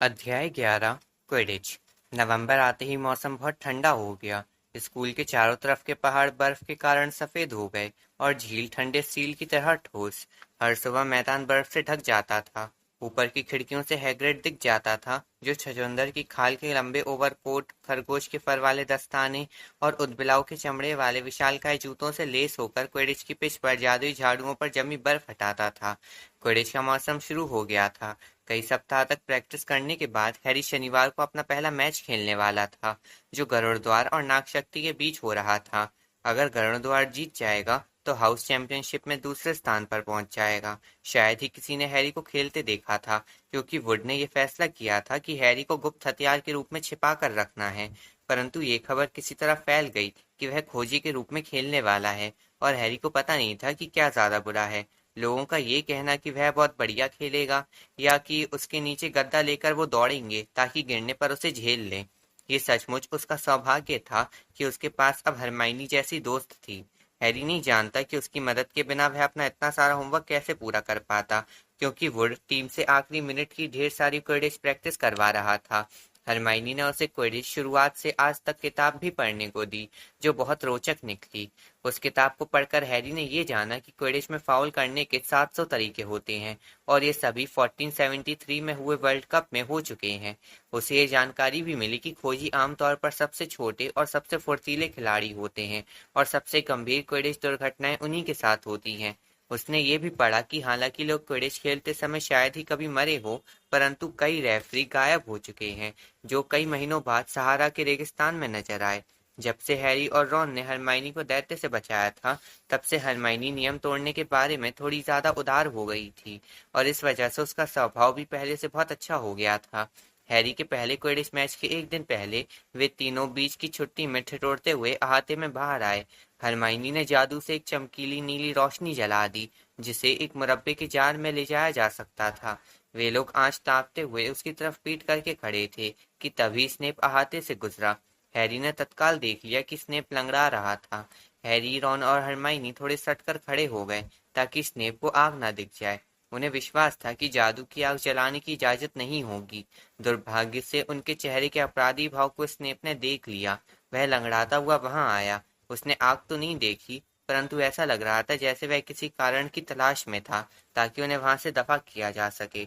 अध्याय 11 क्विडिच। नवंबर आते ही मौसम बहुत ठंडा हो गया। स्कूल के चारों तरफ के पहाड़ बर्फ के कारण सफेद हो गए और झील ठंडे स्टील की तरह ठोस। हर सुबह मैदान बर्फ से ढक जाता था। ऊपर की खिड़कियों से हैग्रिड दिख जाता था, जो छछूंदर की खाल के लंबे ओवरकोट, खरगोश के फर वाले दस्ताने और ऊदबिलाव के चमड़े वाले विशालकाय जूतों से लेस होकर क्विडिच की पिच पर जादुई झाड़ुओं पर जमी बर्फ हटाता था। क्विडिच का मौसम शुरू हो गया था। कई सप्ताह तक प्रैक्टिस करने के बाद हैरी शनिवार को अपना पहला मैच खेलने वाला था, जो गरुड़द्वार और नागशक्ति के बीच हो रहा था। अगर गरुड़द्वार जीत जाएगा तो हाउस चैंपियनशिप में दूसरे स्थान पर पहुंच जाएगा। शायद ही किसी ने हैरी को खेलते देखा था, क्योंकि वुड ने यह फैसला किया था कि हैरी को गुप्त हथियार के रूप में छिपा कर रखना है। परंतु ये खबर किसी तरह फैल गई कि वह खोजी के रूप में खेलने वाला है, और हैरी को पता नहीं था कि क्या ज्यादा बुरा है, लोगों का ये कहना कि वह बहुत बढ़िया खेलेगा, या कि उसके नीचे गद्दा लेकर वो दौड़ेंगे ताकि गिरने पर उसे झेल लें। ये सचमुच उसका सौभाग्य था कि उसके पास अब हरमाइनी जैसी दोस्त थी। हैरी नहीं जानता कि उसकी मदद के बिना वह अपना इतना सारा होमवर्क कैसे पूरा कर पाता, क्योंकि वुड टीम से आखिरी मिनट की ढेर सारी क्विडिच प्रैक्टिस करवा रहा था। हरमाइनी ने उसे क्विडिच शुरुआत से आज तक किताब भी पढ़ने को दी, जो बहुत रोचक निकली। उस किताब को पढ़कर हैरी ने ये जाना कि क्विडिच में फाउल करने के 700 तरीके होते हैं, और ये सभी 1473 में हुए वर्ल्ड कप में हो चुके हैं। उसे ये जानकारी भी मिली कि खोजी आमतौर पर सबसे छोटे और सबसे फुर्तीले खिलाड़ी होते हैं, और सबसे गंभीर क्विडिच दुर्घटनाएं उन्हीं के साथ होती हैं। उसने ये भी पढ़ा कि हालांकि लोग क्विडिच खेलते समय शायद ही कभी मरे हो, परंतु कई रेफरी गायब हो चुके हैं, जो कई महीनों बाद सहारा के रेगिस्तान में नजर आए। जब से हैरी और रॉन ने हरमाइनी को दैत्य से बचाया था, तब से हरमाइनी नियम तोड़ने के बारे में थोड़ी ज्यादा उदार हो गई थी, और इस वजह से उसका स्वभाव भी पहले से बहुत अच्छा हो गया था। हैरी के पहले क्विडिच मैच के एक दिन पहले वे तीनों बीच की छुट्टी में ठिठुरते हुए अहाते में बाहर आए। हरमाइनी ने जादू से एक चमकीली नीली रोशनी जला दी, जिसे एक मुरब्बे के जार में ले जाया जा सकता था। वे लोग आंच तापते हुए उसकी तरफ पीट करके खड़े थे कि तभी स्नेप अहाते से गुजरा। हैरी ने तत्काल देख लिया कि स्नेप लंगड़ा रहा था। हैरी, रॉन और हरमाइनी थोड़े सटकर खड़े हो गए ताकि स्नेप को आग ना दिख जाए। उन्हें विश्वास था कि जादू की आग जलाने की इजाजत नहीं होगी। दुर्भाग्य से उनके चेहरे के अपराधी भाव को स्नेप ने देख लिया। वह लंगड़ाता हुआ वहां आया। उसने आग तो नहीं देखी, परंतु ऐसा लग रहा था जैसे वह किसी कारण की तलाश में था, ताकि उन्हें वहां से दफा किया जा सके।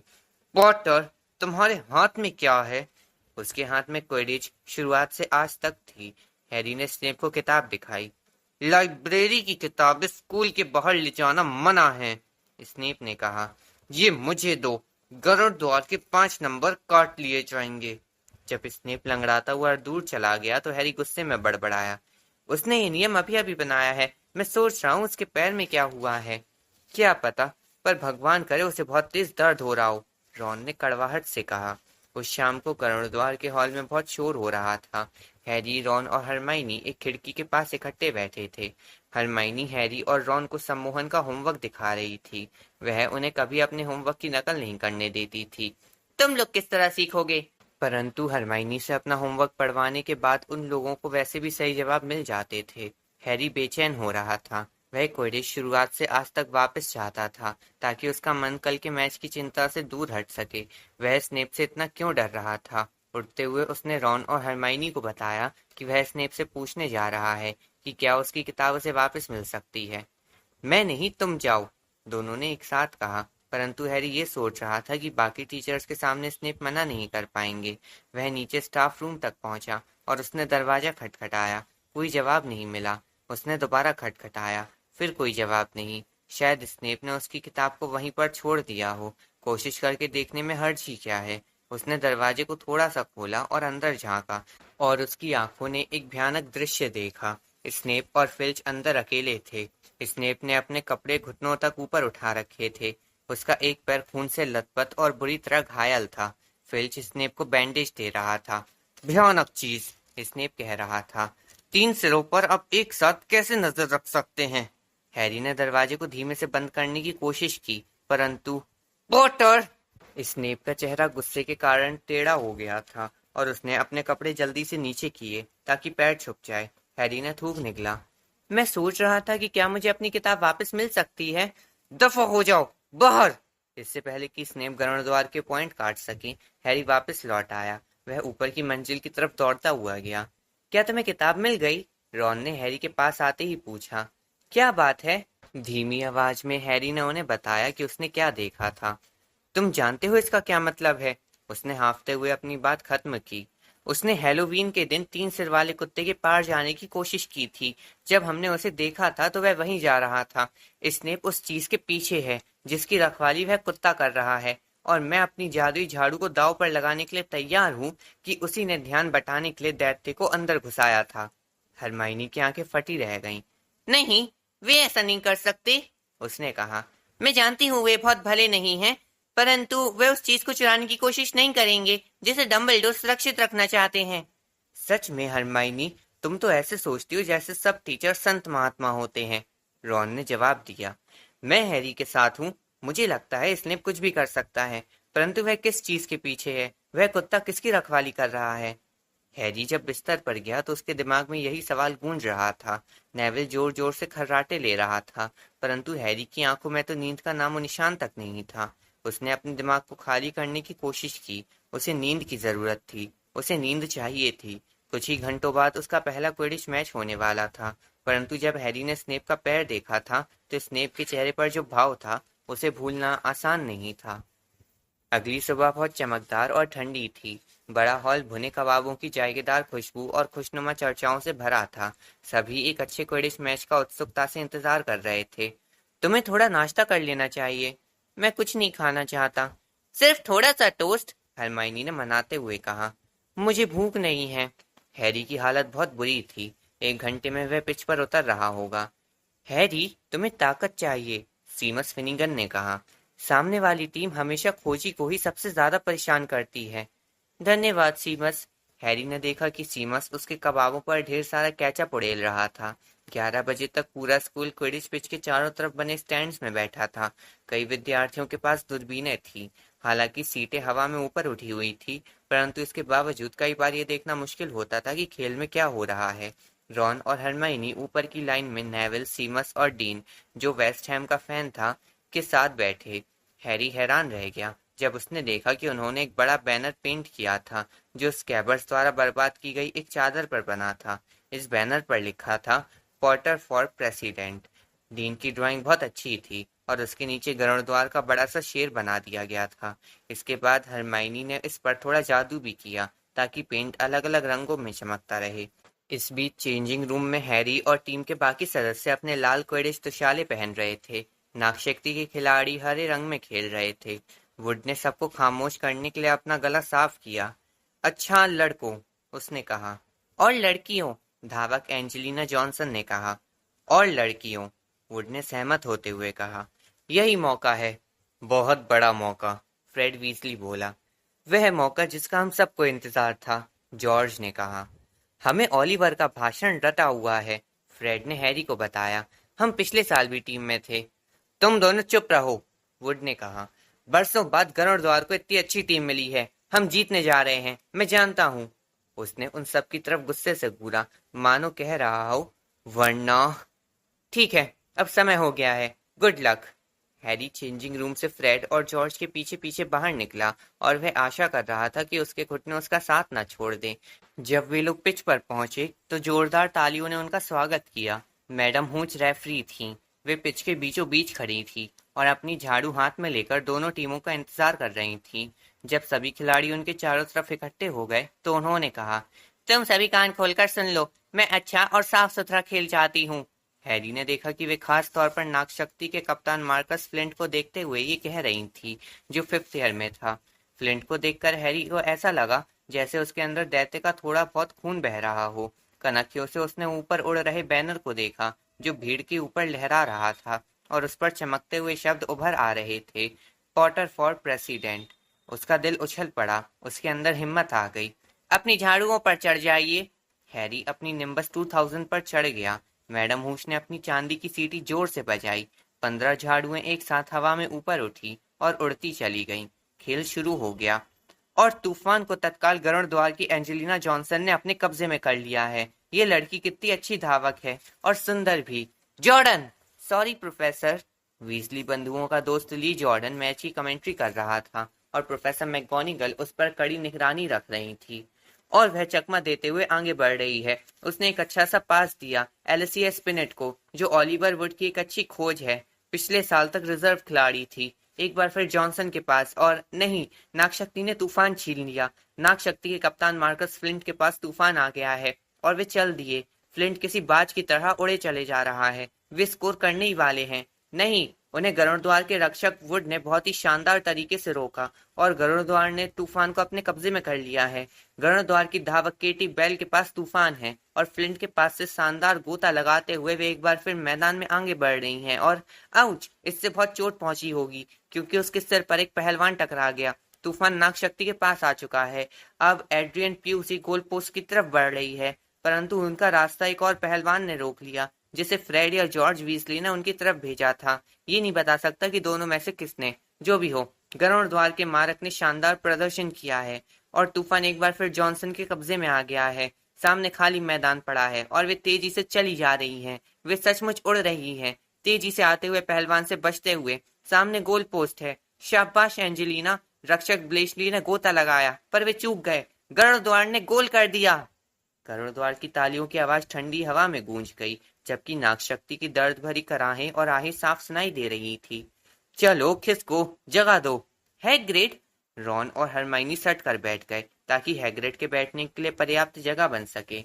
पॉटर, तुम्हारे हाथ में क्या है? उसके हाथ में क्विडिच शुरुआत से आज तक थी। हैरी ने स्नेप को किताब दिखाई। लाइब्रेरी की किताब स्कूल के बाहर ले जाना मना है, स्नेप ने कहा। ये मुझे दो। गरुड़ द्वार के 5 नंबर काट लिए जाएंगे। जब स्नेप लंगड़ाता हुआ दूर चला गया तो हैरी गुस्से में बड़बड़ाया। उसने ये नियम अभी अभी बनाया है। मैं सोच रहा हूँ उसके पैर में क्या हुआ है। क्या पता, पर भगवान करे उसे बहुत तेज दर्द हो रहा हो, रॉन ने कड़वाहट से कहा। उस शाम को करुणद्वार के हॉल में बहुत शोर हो रहा था। हैरी, रॉन और हरमाइनी एक खिड़की के पास इकट्ठे बैठे थे। हरमाइनी हैरी और रॉन को सम्मोहन का होमवर्क दिखा रही थी। वह उन्हें कभी अपने होमवर्क की नकल नहीं करने देती थी। तुम लोग किस तरह सीखोगे? परंतु हरमाइनी से अपना होमवर्क पढ़वाने के बाद उन लोगों को वैसे भी सही जवाब मिल जाते थे। हैरी बेचैन हो रहा था। वह क्विडिच शुरुआत से आज तक वापस चाहता था, ताकि उसका मन कल के मैच की चिंता से दूर हट सके। वह स्नेप से इतना क्यों डर रहा था? उठते हुए उसने रॉन और हरमाइनी को बताया कि वह स्नेप से पूछने जा रहा है कि क्या उसकी किताब उसे वापस मिल सकती है। मैं नहीं, तुम जाओ, दोनों ने एक साथ कहा। परंतु हैरी ये सोच रहा था कि बाकी टीचर्स के सामने स्नेप मना नहीं कर पाएंगे। वह नीचे स्टाफ रूम तक पहुंचा और उसने दरवाजा खटखटाया। कोई जवाब नहीं मिला। उसने दोबारा खटखटाया। फिर कोई जवाब नहीं। शायद स्नेप ने उसकी किताब को वहीं पर छोड़ दिया हो। कोशिश करके देखने में हर्ज ही क्या है। उसने दरवाजे को थोड़ा सा खोला और अंदर झांका, और उसकी आंखों ने एक भयानक दृश्य देखा। स्नेप और फिल्च अंदर अकेले थे। स्नेप ने अपने कपड़े घुटनों तक ऊपर उठा रखे थे। उसका एक पैर खून से लथपथ और बुरी तरह घायल था। फिल्च स्नेप को बैंडेज दे रहा था। भयानक चीज, स्नेप कह रहा था। 3 सिरों पर अब एक साथ कैसे नजर रख सकते हैं? हैरी ने दरवाजे को धीमे से बंद करने की कोशिश की, परंतु पॉटर! स्नेप का चेहरा गुस्से के कारण टेढ़ा हो गया था, और उसने अपने कपड़े जल्दी से नीचे किए ताकि पैर छुप जाए। हैरी ने थूक निकला। मैं सोच रहा था कि क्या मुझे अपनी किताब वापस मिल सकती है। दफा हो जाओ, बाहर! इससे पहले कि स्नेप गरुड़द्वार के पॉइंट काट सके, हैरी वापस लौट आया। वह ऊपर की मंजिल की तरफ दौड़ता हुआ गया। क्या तुम्हें किताब मिल गई? रॉन ने हैरी के पास आते ही पूछा। क्या बात है? धीमी आवाज में हैरी ने उन्हें बताया कि उसने क्या देखा था। तुम जानते हो इसका क्या मतलब है? उसने हाँफते हुए अपनी बात खत्म की। उसने हैलोवीन के दिन 3 सिर वाले कुत्ते के पार जाने की कोशिश की थी। जब हमने उसे देखा था तो वह वहीं जा रहा था। स्नेप उस चीज के पीछे है जिसकी रखवाली वह कुत्ता कर रहा है, और मैं अपनी जादुई झाड़ू को दांव पर लगाने के लिए तैयार हूँ कि उसी ने ध्यान बटाने के लिए दैत्य को अंदर घुसाया था। हरमाइनी की आंखें फटी रह गईं। नहीं, वे ऐसा नहीं कर सकते, उसने कहा। मैं जानती हूँ वे बहुत भले नहीं हैं, परंतु वे उस चीज को चुराने की कोशिश नहीं करेंगे जिसे डम्बलडोर सुरक्षित रखना चाहते हैं। सच में हरमाइनी, तुम तो ऐसे सोचती हो जैसे सब टीचर संत महात्मा होते हैं, रॉन ने जवाब दिया। मैं हैरी के साथ हूँ। मुझे लगता है स्नेप कुछ भी कर सकता है, परंतु वह किस चीज के पीछे है? वह कुत्ता किसकी रखवाली कर रहा है? हैरी जब बिस्तर पर गया तो उसके दिमाग में यही सवाल गूंज रहा था। नेविल जोर जोर से खर्राटे ले रहा था, परंतु हैरी की आंखों में तो नींद का नामो निशान तक नहीं था। उसने अपने दिमाग को खाली करने की कोशिश की। उसे नींद की जरूरत थी। उसे नींद चाहिए थी। कुछ ही घंटों बाद उसका पहला क्विडिच मैच होने वाला था, परंतु जब हैरी ने स्नेप का पैर देखा था तो स्नेप के चेहरे पर जो भाव था उसे भूलना आसान नहीं था। अगली सुबह बहुत चमकदार और ठंडी थी। बड़ा हॉल भुने कबाबों की जायकेदार खुशबू और खुशनुमा चर्चाओं से भरा था। सभी एक अच्छे क्विडिच मैच का उत्सुकता से इंतजार कर रहे थे। तुम्हें थोड़ा नाश्ता कर लेना चाहिए। मैं कुछ नहीं खाना चाहता। सिर्फ थोड़ा सा टोस्ट, हरमाइनी ने मनाते हुए कहा। मुझे भूख नहीं है। हैरी की हालत बहुत बुरी थी। 1 घंटे में वह पिच पर उतर रहा होगा। हैरी, तुम्हें ताकत चाहिए, सीमस फिनिगन ने कहा। सामने वाली टीम हमेशा खोजी को ही सबसे ज्यादा परेशान करती है। धन्यवाद सीमस। हैरी ने देखा कि सीमस उसके कबाबों पर ढेर सारा केचप उड़ेल रहा था। 11 बजे तक पूरा स्कूल क्विडिच पिच के चारों तरफ बने स्टैंड्स में बैठा था। कई विद्यार्थियों के पास दूरबीनें थी। हालांकि सीटें हवा में ऊपर उठी हुई थी, परंतु इसके बावजूद कई बार यह देखना मुश्किल होता था कि खेल में क्या हो रहा है। रॉन और हरमाइनी ऊपर की लाइन में नेविल, सीमस और डीन, जो वेस्ट हैम का फैन था, के साथ बैठे। हैरी हैरान रह गया जब उसने देखा कि उन्होंने एक बड़ा बैनर पेंट किया था जो स्कैबर्स द्वारा बर्बाद की गई एक चादर पर बना था। इस बैनर पर लिखा था, पॉटर फॉर प्रेसिडेंट। डीन की ड्राइंग बहुत अच्छी थी और उसके नीचे गरुड़द्वार का बड़ा सा शेर बना दिया गया था। इसके बाद हरमाइनी ने इस पर थोड़ा जादू भी किया ताकि पेंट अलग अलग रंगों में चमकता रहे। इस बीच चेंजिंग रूम में हैरी और टीम के बाकी सदस्य अपने लाल क्विडिच तुशाले पहन रहे थे। नागशक्ति के खिलाड़ी हरे रंग में खेल रहे थे। वुड ने सबको खामोश करने के लिए अपना गला साफ किया। अच्छा लड़कों, उसने कहा। और लड़कियों, धावक एंजेलिना जॉनसन ने कहा। और लड़कियों, वुड ने सहमत होते हुए कहा। यही मौका है, बहुत बड़ा मौका, फ्रेड वीजली बोला। वह मौका जिसका हम सबको इंतजार था, जॉर्ज ने कहा। हमें ओलिवर का भाषण रटा हुआ है, फ्रेड ने हैरी को बताया। हम पिछले साल भी टीम में थे। तुम दोनों चुप रहो, वुड ने कहा। बरसों बाद गरुड़द्वार को इतनी अच्छी टीम मिली है। हम जीतने जा रहे हैं, मैं जानता हूँ। उसने उन सब की तरफ गुस्से से घूरा, मानो कह रहा हो, वरना। ठीक है, अब समय हो गया है। Good luck. Harry changing room से फ्रेड और जॉर्ज के पीछे पीछे बाहर निकला और वह आशा कर रहा था कि उसके घुटने उसका साथ न छोड़ दें। जब वे लोग पिच पर पहुंचे तो जोरदार तालियों ने उनका स्वागत किया। मैडम हूच रेफरी थीं। वे पिच के बीचों बीच खड़ी थी और अपनी झाड़ू हाथ में लेकर दोनों टीमों का इंतजार कर रही थी। जब सभी खिलाड़ी उनके चारों तरफ इकट्ठे हो गए तो उन्होंने कहा, तुम सभी कान खोलकर सुन लो, मैं अच्छा और साफ सुथरा खेल चाहती हूँ। हैरी ने देखा कि वे खास तौर पर नागशक्ति के कप्तान मार्कस फ्लिंट को देखते हुए ये कह रही थी, जो 5th ईयर में था। फ्लिंट को देखकर हैरी को ऐसा लगा जैसे उसके अंदर दैत्य का थोड़ा बहुत खून बह रहा हो। कनखियों से उसने ऊपर उड़ रहे बैनर को देखा जो भीड़ के ऊपर लहरा रहा था और उस पर चमकते हुए शब्द उभर आ रहे थे, पॉटर फॉर प्रेसिडेंट। उसका दिल उछल पड़ा, उसके अंदर हिम्मत आ गई। अपनी झाड़ुओं पर चढ़ जाइए। हैरी अपनी निम्बस 2000 पर चढ़ गया। मैडम हूश ने अपनी चांदी की सीटी जोर से बजाई। 15 झाड़ुएं एक साथ हवा में ऊपर उठी और उड़ती चली गईं। खेल शुरू हो गया और तूफान को तत्काल गरुड़द्वार की एंजेलिना जॉनसन ने अपने कब्जे में कर लिया है। ये लड़की कितनी अच्छी धावक है और सुंदर भी। जॉर्डन! सॉरी प्रोफेसर, वीजली बंधुओं का दोस्त ली जॉर्डन मैच की कमेंट्री कर रहा था और प्रोफेसर मैकगोनागल उस पर कड़ी निगरानी रख रही थी। और वह चकमा देते हुए आगे बढ़ रही है। उसने एक अच्छा सा पास दिया एलिसिया स्पिनेट को, जो ओलिवर वुड की एक अच्छी खोज है। पिछले साल तक रिजर्व खिलाड़ी थी। एक बार फिर जॉनसन के पास, और नहीं, नागशक्ति ने तूफान छीन लिया। नागशक्ति के कप्तान मार्कस फ्लिंट के पास तूफान आ गया है और वे चल दिए। फ्लिंट किसी बाज की तरह उड़े चले जा रहा है। वे स्कोर करने ही वाले हैं। नहीं, उन्हें गरुड़द्वार के रक्षक वुड ने बहुत ही शानदार तरीके से रोका और गरुड़द्वार ने तूफान को अपने कब्जे में कर लिया है। गरुड़द्वार की धावक केटी बेल के पास तूफान है और फ्लिंट के पास से शानदार गोता लगाते हुए वे एक बार फिर मैदान में आगे बढ़ रही हैं। और आउच, इससे बहुत चोट पहुंची होगी क्योंकि उसके सिर पर एक पहलवान टकरा गया। तूफान नागशक्ति के पास आ चुका है। अब एड्रियन प्यूसी गोल पोस्ट की तरफ बढ़ रही है, परंतु उनका रास्ता एक और पहलवान ने रोक लिया, जिसे फ्रेड या जॉर्ज वीजली ने उनकी तरफ भेजा था। ये नहीं बता सकता कि दोनों में से किसने। जो भी हो, गरुड़द्वार के मारक ने शानदार प्रदर्शन किया है और तूफान एक बार फिर जॉनसन के कब्जे में आ गया है। सामने खाली मैदान पड़ा है और वे तेजी से चली जा रही हैं। वे सचमुच उड़ रही हैं, तेजी से आते हुए पहलवान से बचते हुए। सामने गोल पोस्ट है। शाबाश एंजेलिना। रक्षक ब्लेशली ने गोता लगाया, पर वे चूक गए। गरुड़द्वार ने गोल कर दिया। गरुड़द्वार की तालियों की आवाज ठंडी हवा में गूंज गई, जबकि नागशक्ति की दर्द भरी कराहें और आहें साफ सुनाई दे रही थी। चलो खिसको, जगह दो। हैग्रिड। रॉन और हरमाइनी सट कर बैठ गए ताकि हैग्रिड के बैठने के लिए पर्याप्त जगह बन सके।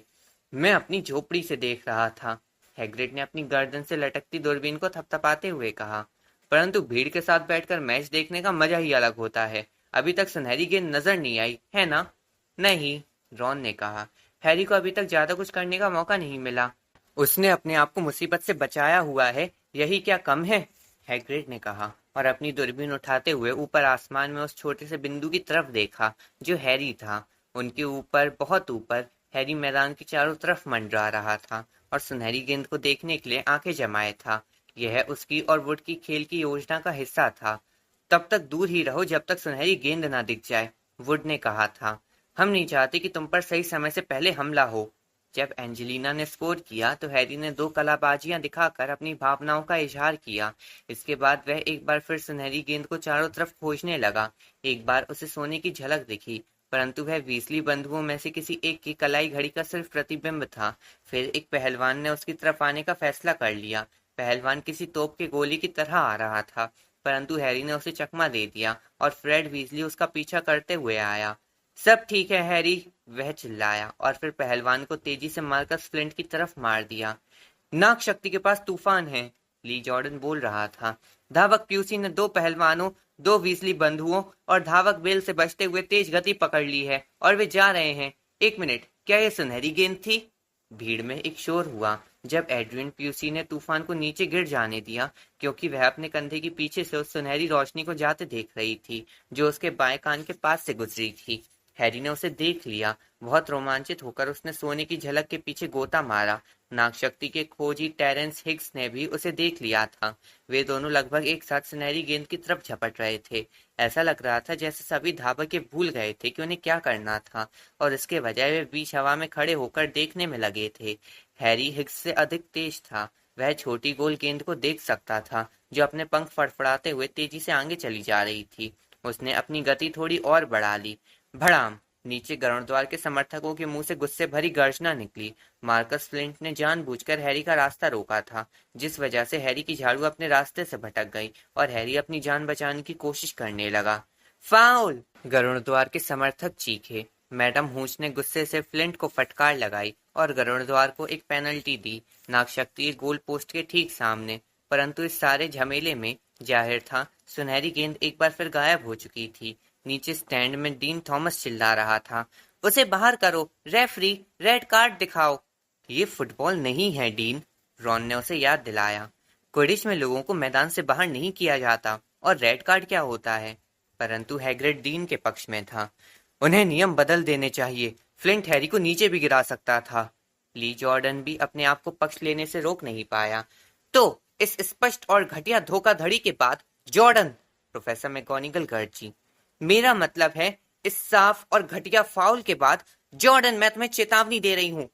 मैं अपनी झोपड़ी से देख रहा था, हैग्रिड ने अपनी गर्दन से लटकती दूरबीन को थपथपाते हुए कहा। परंतु भीड़ के साथ बैठकर मैच देखने का मजा ही अलग होता है। अभी तक सुनहरी गेंद नजर नहीं आई है ना? नहीं, रॉन ने कहा। हैरी को अभी तक ज्यादा कुछ करने का मौका नहीं मिला। उसने अपने आप को मुसीबत से बचाया हुआ है, यही क्या कम है? हैग्रिड ने कहा और अपनी दूरबीन उठाते हुए ऊपर आसमान में उस छोटे से बिंदु की तरफ देखा जो हैरी था। उनके ऊपर, बहुत ऊपर, हैरी मैदान के चारों तरफ मंडरा रहा था और सुनहरी गेंद को देखने के लिए आंखें जमाए था। यह उसकी और वुड की खेल की योजना का हिस्सा था। तब तक दूर ही रहो जब तक सुनहरी गेंद ना दिख जाए, वुड ने कहा था। हम नहीं चाहते कि तुम पर सही समय से पहले हमला हो। जब एंजेलिना ने स्कोर किया तो हैरी ने दो कलाबाजियां दिखाकर अपनी भावनाओं का इजहार किया। इसके बाद वह एक बार फिर सुनहरी गेंद को चारों तरफ खोजने लगा। एक बार उसे सोने की झलक दिखी, परंतु वह वीसली बंधुओं में से किसी एक की कलाई घड़ी का सिर्फ प्रतिबिंब था। फिर एक पहलवान ने उसकी तरफ आने का फैसला कर लिया। पहलवान किसी तोप के गोली की तरह आ रहा था, परंतु हैरी ने उसे चकमा दे दिया और फ्रेड वीजली उसका पीछा करते हुए आया। सब ठीक है हैरी, वह चिल्लाया और फिर पहलवान को तेजी से मारकर फ्लिंट की तरफ मार दिया। नाग शक्ति के पास तूफान है, ली जॉर्डन बोल रहा था। धावक प्यूसी ने दो पहलवानों, दो वीजली बंधुओं और धावक बेल से बचते हुए तेज गति पकड़ ली है और वे जा रहे हैं। एक मिनट, क्या यह सुनहरी गेंद थी? भीड़ में एक शोर हुआ जब एड्रियन प्यूसी ने तूफान को नीचे गिर जाने दिया, क्योंकि वह अपने कंधे के पीछे से उस सुनहरी रोशनी को जाते देख रही थी जो उसके बाएं कान के पास से गुजरी थी। हैरी ने उसे देख लिया। बहुत रोमांचित होकर उसने सोने की झलक के पीछे गोता मारा। नागशक्ति के खोजी टेरेंस हिग्स ने भी उसे देख लिया था। वे दोनों लगभग एक साथ सुनहरी गेंद की तरफ झपट रहे थे। ऐसा लग रहा था जैसे सभी धावक ये भूल गए थे कि उन्हें क्या करना था और इसके बजाय वे बीच हवा में खड़े होकर देखने में लगे थे। हैरी हिग्स से अधिक तेज था। वह छोटी गोल गेंद को देख सकता था जो अपने पंख फड़फड़ाते हुए तेजी से आगे चली जा रही थी। उसने अपनी गति थोड़ी और बढ़ा ली। भड़ाम! नीचे गरुड़द्वार के समर्थकों के मुंह से गुस्से भरी गर्जना निकली। मार्कस फ्लिंट ने जानबूझकर हैरी का रास्ता रोका था, जिस वजह से हैरी की झाड़ू अपने रास्ते से भटक गई और हैरी अपनी जान बचाने की कोशिश करने लगा। फाउल! गरुड़द्वार के समर्थक चीखे। मैडम हूच ने गुस्से से फ्लिंट को फटकार लगाई और गरुड़द्वार को एक पेनल्टी दी, नागशक्ति गोल पोस्ट के ठीक सामने। परंतु इस सारे झमेले में जाहिर था सुनहरी गेंद एक बार फिर गायब हो चुकी थी। नीचे स्टैंड में डीन थॉमस चिल्ला रहा था, उसे बाहर करो, रेफरी, रेड कार्ड दिखाओ। ये फुटबॉल नहीं है डीन, रॉन ने उसे याद दिलाया। क्विडिच में लोगों को मैदान से बाहर नहीं किया जाता, और रेड कार्ड क्या होता है? परंतु हैग्रिड डीन के पक्ष में था। उन्हें नियम बदल देने चाहिए। फ्लिंट हैरी को नीचे भी गिरा सकता था। ली जॉर्डन भी अपने आप को पक्ष लेने से रोक नहीं पाया। तो इस स्पष्ट और घटिया धोखाधड़ी के बाद जॉर्डन, प्रोफेसर मैकगोनागल गर्जी, मेरा मतलब है इस साफ और घटिया फाउल के बाद जॉर्डन, मैं तुम्हें चेतावनी दे रही हूँ।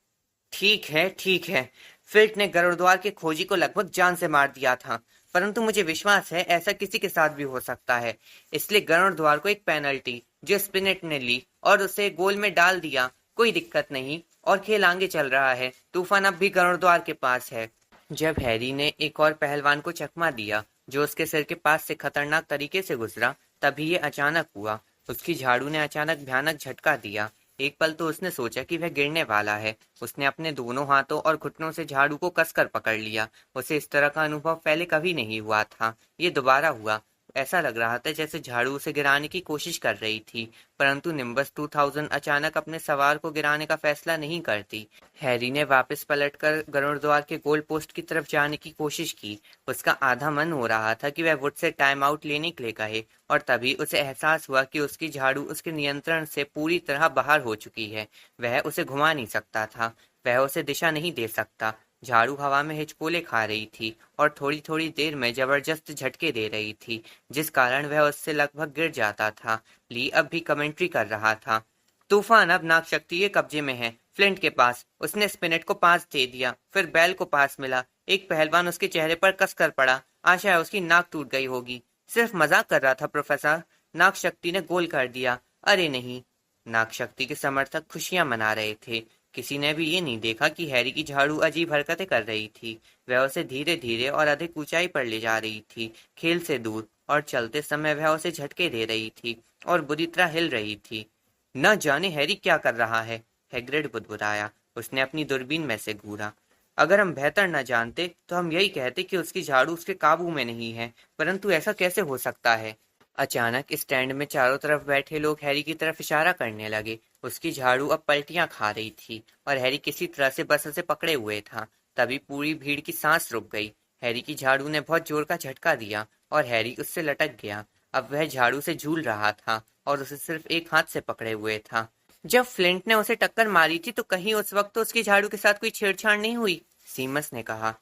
ठीक है, ठीक है। फिल्ट ने गरुड़द्वार के खोजी को लगभग जान से मार दिया था। परंतु मुझे विश्वास है ऐसा किसी के साथ भी हो सकता है। इसलिए गरुड़द्वार को एक पेनल्टी जो स्पिनेट ने ली और उसे गोल में डाल दिया, कोई दिक्कत नहीं, और खेल आगे चल रहा है। तूफान अब भी गरुड़द्वार के पास है। जब हैरी ने एक और पहलवान को चकमा दिया जो उसके सिर के पास से खतरनाक तरीके से गुजरा, तभी ये अचानक हुआ। उसकी झाड़ू ने अचानक भयानक झटका दिया। एक पल तो उसने सोचा कि वह गिरने वाला है। उसने अपने दोनों हाथों और घुटनों से झाड़ू को कसकर पकड़ लिया। उसे इस तरह का अनुभव पहले कभी नहीं हुआ था। ये दोबारा हुआ। ऐसा लग रहा था जैसे झाड़ू उसे गिराने की कोशिश कर रही थी, परंतु निम्बस 2000 अचानक अपने सवार को गिराने का फैसला नहीं करती। हैरी ने वापस पलटकर गरुड़द्वार के गोल पोस्ट की तरफ जाने की कोशिश की। उसका आधा मन हो रहा था कि वह वुड से टाइम आउट लेने के लिए कहे, और तभी उसे एहसास हुआ कि उसकी झाड़ू उसके नियंत्रण से पूरी तरह बाहर हो चुकी है। वह उसे घुमा नहीं सकता था, वह उसे दिशा नहीं दे सकता। झाड़ू हवा में हिचकोले खा रही थी और थोड़ी थोड़ी देर में जबरदस्त झटके दे रही थी, जिस कारण वह उससे लगभग गिर जाता था। ली अब भी कमेंट्री कर रहा था। तूफान अब नाग शक्ति के कब्जे में है, फ्लिंट के पास। उसने स्पिनेट को पास दे दिया, फिर बैल को पास मिला। एक पहलवान उसके चेहरे पर कस कर पड़ा। आशा है उसकी नाक टूट गई होगी। सिर्फ मजाक कर रहा था प्रोफेसर, नाग शक्ति ने गोल कर दिया। अरे नहीं। नाग शक्ति के समर्थक खुशियां मना रहे थे। किसी ने भी ये नहीं देखा कि हैरी की झाड़ू अजीब हरकतें कर रही थी। वह उसे धीरे धीरे और अधिक ऊंचाई पर ले जा रही थी, खेल से दूर, और चलते समय वह उसे झटके दे रही थी और बुरी तरह हिल रही थी। न जाने हैरी क्या कर रहा है, हैग्रिड बुदबुदाया। उसने अपनी दूरबीन में से घूरा। अगर हम बेहतर न जानते तो हम यही कहते कि उसकी झाड़ू उसके काबू में नहीं है, परंतु ऐसा कैसे हो सकता है? अचानक स्टैंड में चारों तरफ बैठे लोग हैरी की तरफ इशारा करने लगे। उसकी झाड़ू अब पलटियां खा रही थी और हैरी किसी तरह से बस उसे पकड़े हुए था। तभी पूरी भीड़ की सांस रुक गई। हैरी की झाड़ू ने बहुत जोर का झटका दिया और हैरी उससे लटक गया। अब वह झाड़ू से झूल रहा था और उसे सिर्फ एक हाथ से पकड़े हुए था। जब फ्लिंट ने उसे टक्कर मारी थी तो कहीं उस वक्त तो उसकी झाड़ू के साथ कोई छेड़छाड़ नहीं हुई, सीमस ने कहा।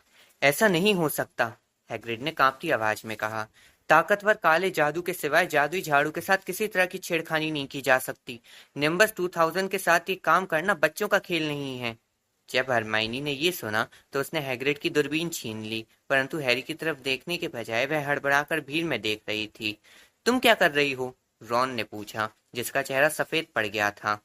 ऐसा नहीं हो सकता, हैग्रिड ने कांपती आवाज में कहा। ताकतवर काले जादू के सिवाय जादुई झाड़ू के साथ किसी तरह की छेड़खानी नहीं की जा सकती। निम्बस 2000 के साथ ये काम करना बच्चों का खेल नहीं है। जब हरमाइनी ने ये सुना तो उसने हैग्रिड की दूरबीन छीन ली, परंतु हैरी की तरफ देखने के बजाय वह हड़बड़ाकर भीड़ में देख रही थी। तुम क्या कर रही हो? रॉन ने पूछा, जिसका चेहरा सफेद पड़ गया था।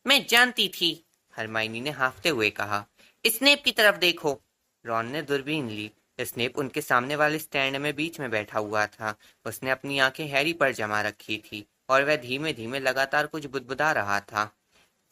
मैं जानती थी, हरमाइनी ने हाँफते हुए कहा। स्नेप की तरफ देखो। रॉन ने दूरबीन ली। स्नेप उनके सामने वाले स्टैंड में बीच में बैठा हुआ था। उसने अपनी आंखें हैरी पर जमा रखी थी और वह धीमे धीमे लगातार कुछ बुदबुदा रहा था।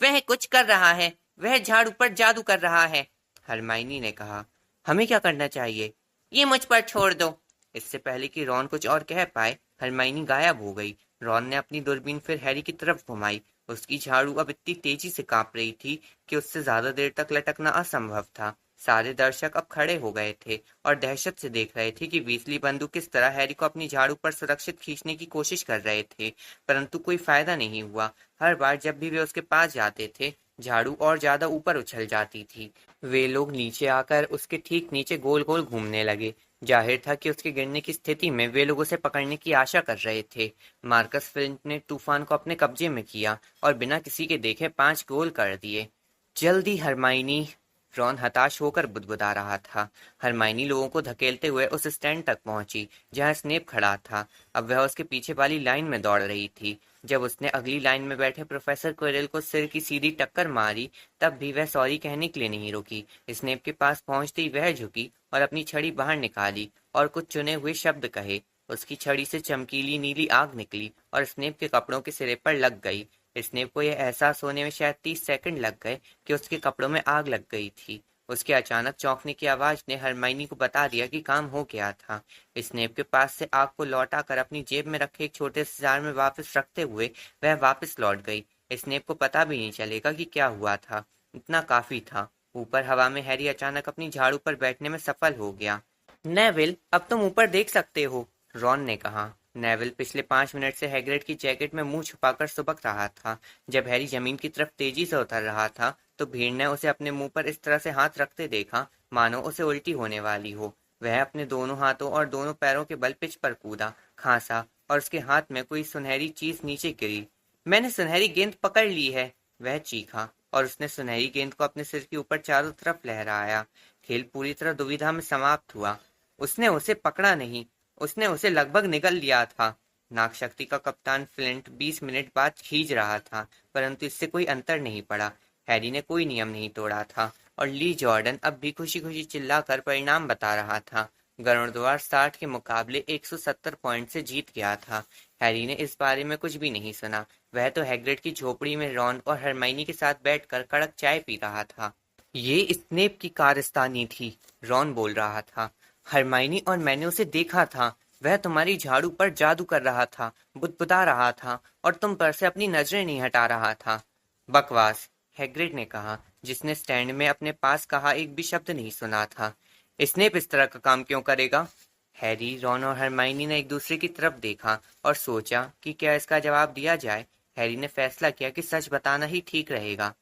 वह कुछ कर रहा है, वह झाड़ू पर जादू कर रहा है, हरमाइनी ने कहा। हमें क्या करना चाहिए? ये मुझ पर छोड़ दो। इससे पहले कि रॉन कुछ और कह पाए, हरमाइनी गायब हो गई। रॉन ने अपनी दूरबीन फिर हैरी की तरफ घुमाई। उसकी झाड़ू अब इतनी तेजी से कांप रही थी कि उससे ज्यादा देर तक लटकना असंभव था। सारे दर्शक अब खड़े हो गए थे और दहशत से देख रहे थे कि वीसली बंदूक किस तरह हैरी को अपनी झाड़ू पर सुरक्षित खींचने की कोशिश कर रहे थे, परंतु कोई फायदा नहीं हुआ। हर बार जब भी वे उसके पास जाते थे, झाड़ू और ज्यादा ऊपर उछल जाती थी। वे लोग नीचे आकर उसके ठीक नीचे गोल गोल घूमने लगे। जाहिर था कि उसके गिरने की स्थिति में वे लोग उसे पकड़ने की आशा कर रहे थे। मार्कस फ्लिंट ने तूफान को अपने कब्जे में किया और बिना किसी के देखे 5 गोल कर दिए। जल्दी हरमाइनी, रॉन हताश होकर बुदबुदा रहा था। हरमाइनी लोगों को धकेलते हुए उस स्टैंड तक पहुंची जहां स्नेप खड़ा था। अब वह उसके पीछे वाली लाइन में दौड़ रही थी। जब उसने अगली लाइन में बैठे प्रोफेसर क्विरल को सिर की सीधी टक्कर मारी, तब भी वह सॉरी कहने के लिए नहीं रुकी। स्नेप के पास पहुंचते ही वह झुकी और अपनी छड़ी बाहर निकाली और कुछ चुने हुए शब्द कहे। उसकी छड़ी से चमकीली नीली आग निकली और स्नेप के कपड़ों के सिरे पर लग गई। स्नेप को यह एहसास होने में शायद 30 सेकंड लग गए कि उसके कपड़ों में आग लग गई थी। उसके अचानक चौंकने की आवाज ने हरमाइनी को बता दिया कि काम हो गया था। स्नेप के पास से आग को लौटाकर अपनी जेब में रखे एक छोटे से जार में वापस रखते हुए वह वापस लौट गई। स्नेप को पता भी नहीं चलेगा कि क्या हुआ था। इतना काफी था। ऊपर हवा में हैरी अचानक अपनी झाड़ू पर बैठने में सफल हो गया। नेविल, अब तुम ऊपर देख सकते हो, रॉन ने कहा। नेविल पिछले 5 मिनट से हैग्रिड की जैकेट में मुंह छुपाकर सुबक रहा था। जब हैरी जमीन की तरफ तेजी से उतर रहा था तो भीड़ ने उसे अपने मुंह पर इस तरह से हाथ रखते देखा मानो उसे उल्टी होने वाली हो। वह अपने दोनों हाथों और दोनों पैरों के बल पिच पर कूदा, खांसा और उसके हाथ में कोई सुनहरी चीज नीचे गिरी। मैंने सुनहरी गेंद पकड़ ली है, वह चीखा, और उसने सुनहरी गेंद को अपने सिर के ऊपर चारों तरफ लहराया। खेल पूरी तरह दुविधा में समाप्त हुआ। उसने उसे पकड़ा नहीं, उसने उसे लगभग निगल लिया था। नागशक्ति का कप्तान फ्लिंट 20 मिनट बाद खींच रहा था, परंतु इससे कोई अंतर नहीं पड़ा। हैरी ने कोई नियम नहीं तोड़ा था और ली जॉर्डन अब भी खुशी खुशी चिल्लाकर परिणाम बता रहा था। गरुड़द्वार 60 के मुकाबले 170 पॉइंट से जीत गया था। हैरी ने इस बारे में कुछ भी नहीं सुना। वह तो हैग्रिड की झोपड़ी में रॉन और हरमाइनी के साथ बैठकर कड़क चाय पी रहा था। ये स्नेप की कारस्तानी थी, रॉन बोल रहा था। हरमाइनी और मैंने उसे देखा था। वह तुम्हारी झाड़ू पर जादू कर रहा था, बुदबुदा रहा था और तुम पर से अपनी नजरें नहीं हटा रहा था। बकवास, हैग्रिड ने कहा, जिसने स्टैंड में अपने पास कहा एक भी शब्द नहीं सुना था। स्नेप इस तरह का काम क्यों करेगा? हैरी, रॉन और हरमाइनी ने एक दूसरे की तरफ देखा और सोचा कि क्या इसका जवाब दिया जाए। हैरी ने फैसला किया कि सच बताना ही ठीक रहेगा।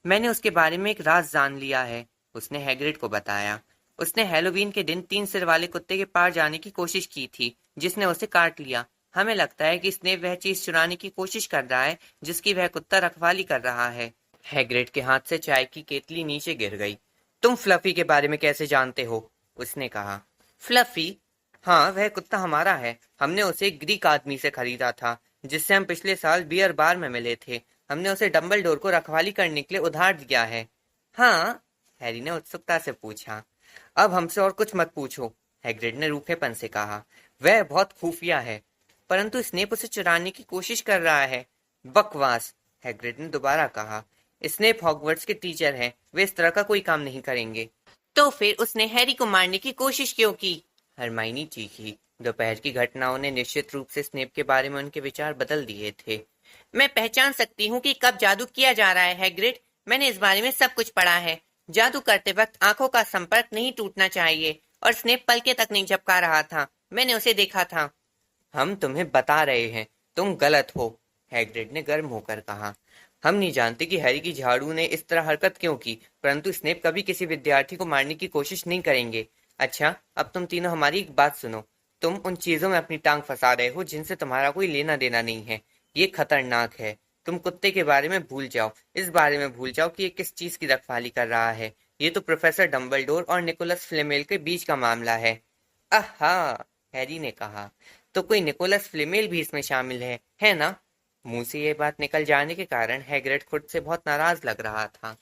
मैंने उसके बारे में एक राज जान लिया है, उसने हैग्रिड को बताया। उसने हैलोवीन के दिन 3 सिर वाले कुत्ते के पार जाने की कोशिश की थी, जिसने उसे काट लिया। हमें लगता है कि स्नेप वह चीज चुराने की कोशिश कर रहा है जिसकी वह कुत्ता रखवाली कर रहा है। हैग्रिड के हाथ से चाय की केतली नीचे गिर गई। तुम फ्लफी के बारे में कैसे जानते हो? उसने कहा। फ्लफी? हाँ, वह कुत्ता हमारा है। हमने उसे एक ग्रीक आदमी से खरीदा था, जिससे हम पिछले साल बियर बार में मिले थे। हमने उसे डंबलडोर को रखवाली करने के लिए उधार दिया है। हाँ? हैरी ने उत्सुकता से पूछा। अब हमसे और कुछ मत पूछो, हैग्रिड ने रूखेपन से कहा। वह बहुत खुफिया है, परंतु स्नेप उसे चुराने की कोशिश कर रहा है। बकवास, हैग्रिड ने दोबारा कहा। स्नेप हॉगवर्ट्स के टीचर हैं, वे इस तरह का कोई काम नहीं करेंगे। तो फिर उसने हैरी को मारने की कोशिश क्यों की? हरमाइनी चीखी। दोपहर की घटनाओं ने निश्चित रूप से स्नेप के बारे में उनके विचार बदल दिए थे। मैं पहचान सकती हूँ कि कब जादू किया जा रहा है, हैग्रिड। मैंने इस बारे में सब कुछ पढ़ा है। जादू करते वक्त आंखों का संपर्क नहीं टूटना चाहिए, और स्नेप पलके तक नहीं झपका रहा था। मैंने उसे देखा था। हम तुम्हें बता रहे हैं, तुम गलत हो, हैग्रिड ने गर्म होकर कहा। हम नहीं जानते कि हैरी की झाड़ू ने इस तरह हरकत क्यों की, परंतु स्नेप कभी किसी विद्यार्थी को मारने की कोशिश नहीं करेंगे। अच्छा, अब तुम तीनों हमारी एक बात सुनो। तुम उन चीजों में अपनी टांग फंसा रहे हो जिनसे तुम्हारा कोई लेना देना नहीं है। ये खतरनाक है। तुम कुत्ते के बारे में भूल जाओ, इस बारे में भूल जाओ कि ये किस चीज की रखवाली कर रहा है। ये तो प्रोफेसर डंबलडोर और निकोलस फ्लेमेल के बीच का मामला है। आहा, हैरी ने कहा। तो कोई निकोलस फ्लेमेल भी इसमें शामिल है ना? मुंह से ये बात निकल जाने के कारण हैग्रिड खुद से बहुत नाराज लग रहा था।